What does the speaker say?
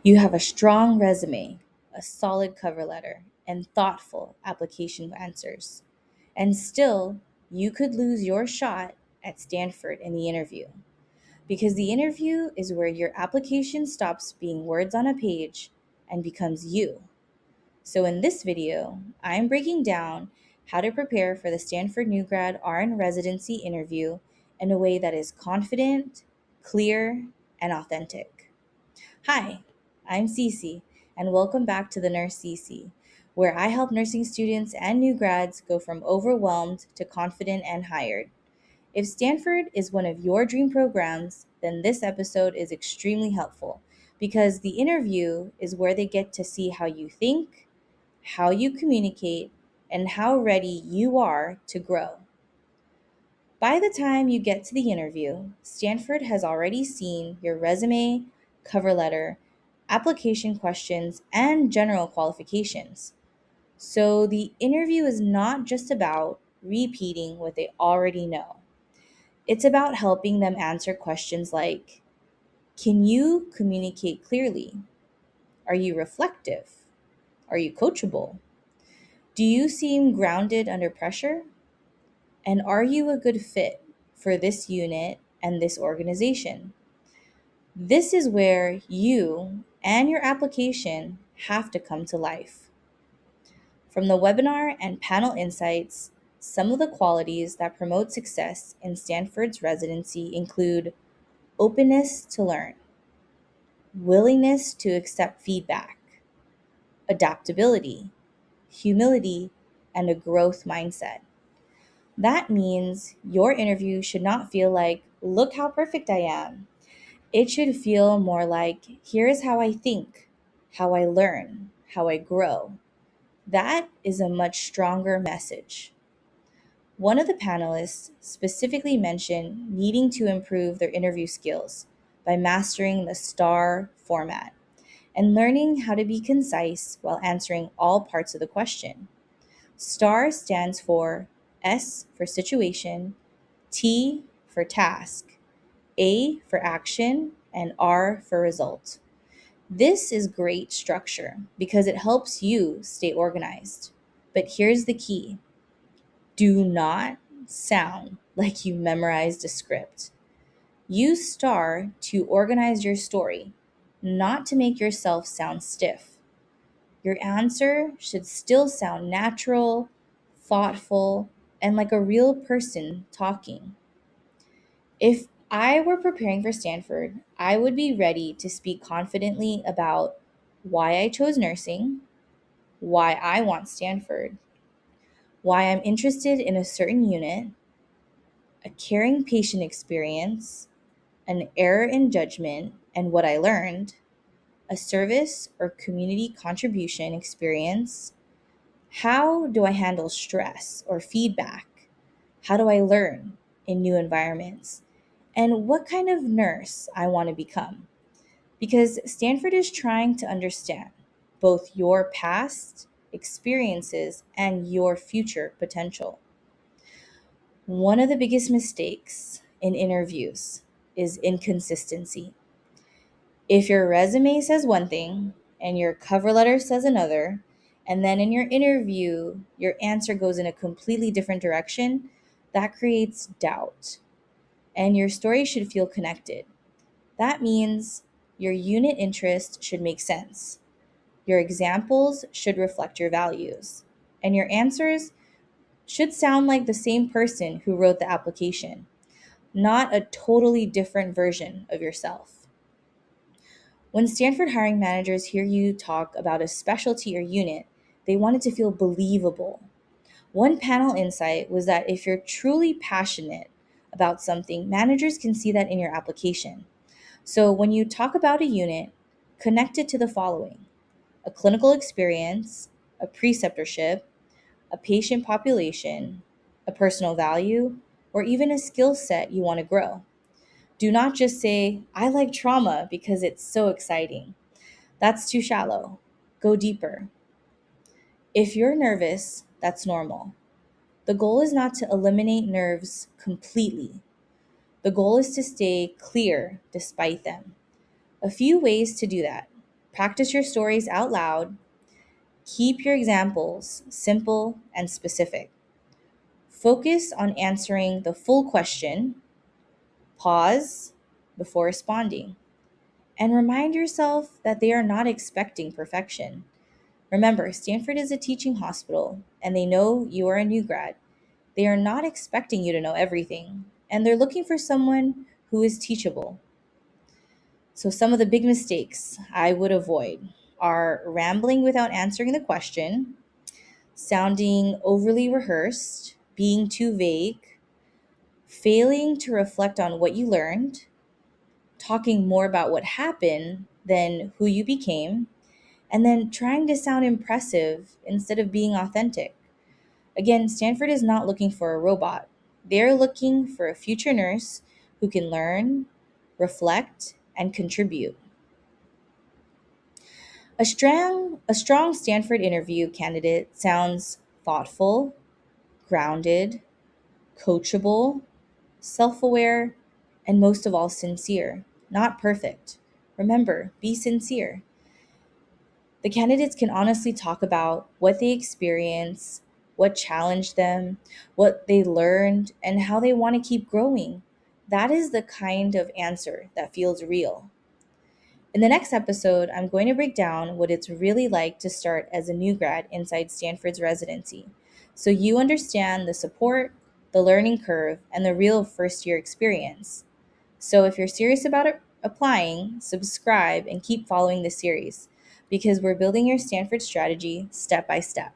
You have a strong resume, a solid cover letter, and thoughtful application answers. And still, you could lose your shot at Stanford in the interview. Because the interview is where your application stops being words on a page and becomes you. So, in this video, I'm breaking down how to prepare for the Stanford New Grad RN residency interview in a way that is confident, clear, and authentic. Hi, I'm Cece, and welcome back to the Nurse Cece, where I help nursing students and new grads go from overwhelmed to confident and hired. If Stanford is one of your dream programs, then this episode is extremely helpful because the interview is where they get to see how you think, how you communicate, and how ready you are to grow. By the time you get to the interview, Stanford has already seen your resume, cover letter, application questions, and general qualifications. So the interview is not just about repeating what they already know. It's about helping them answer questions like, can you communicate clearly? Are you reflective? Are you coachable? Do you seem grounded under pressure? And are you a good fit for this unit and this organization? This is where you and your application have to come to life. From the webinar and panel insights, some of the qualities that promote success in Stanford's residency include openness to learn, willingness to accept feedback, adaptability, humility, and a growth mindset. That means your interview should not feel like, look how perfect I am. It should feel more like, here is how I think, how I learn, how I grow. That is a much stronger message. One of the panelists specifically mentioned needing to improve their interview skills by mastering the STAR format and learning how to be concise while answering all parts of the question. STAR stands for S for situation, T for task, A for action, and R for result. This is great structure because it helps you stay organized. But here's the key: do not sound like you memorized a script. Use STAR to organize your story, not to make yourself sound stiff. Your answer should still sound natural, thoughtful, and like a real person talking. If I were preparing for Stanford, I would be ready to speak confidently about why I chose nursing, why I want Stanford, why I'm interested in a certain unit, a caring patient experience, an error in judgment and what I learned, a service or community contribution experience. How do I handle stress or feedback? How do I learn in new environments? And what kind of nurse I want to become? Because Stanford is trying to understand both your past experiences and your future potential. One of the biggest mistakes in interviews is inconsistency. If your resume says one thing and your cover letter says another, and then in your interview, your answer goes in a completely different direction, that creates doubt. And your story should feel connected. That means your unit interest should make sense. Your examples should reflect your values. And your answers should sound like the same person who wrote the application, not a totally different version of yourself. When Stanford hiring managers hear you talk about a specialty or unit, they want it to feel believable. One panel insight was that if you're truly passionate about something, managers can see that in your application. So when you talk about a unit, connect it to the following: a clinical experience, a preceptorship, a patient population, a personal value, or even a skill set you want to grow. Do not just say, I like trauma because it's so exciting. That's too shallow. Go deeper. If you're nervous, that's normal. The goal is not to eliminate nerves completely. The goal is to stay clear despite them. A few ways to do that. Practice your stories out loud. Keep your examples simple and specific. Focus on answering the full question. Pause before responding. And remind yourself that they are not expecting perfection. Remember, Stanford is a teaching hospital, and they know you are a new grad. They are not expecting you to know everything, and they're looking for someone who is teachable. So, some of the big mistakes I would avoid are rambling without answering the question, sounding overly rehearsed, being too vague, failing to reflect on what you learned, talking more about what happened than who you became, and then trying to sound impressive instead of being authentic. Again, Stanford is not looking for a robot. They're looking for a future nurse who can learn, reflect, and contribute. A strong Stanford interview candidate sounds thoughtful, grounded, coachable, self aware, and most of all, sincere. Not perfect. Remember, be sincere. The candidates can honestly talk about what they experience, what challenged them, what they learned, and how they want to keep growing. That is the kind of answer that feels real. In the next episode, I'm going to break down what it's really like to start as a new grad inside Stanford's residency, so you understand the support, the learning curve, and the real first year experience. So if you're serious about applying, subscribe and keep following the series because we're building your Stanford strategy step by step.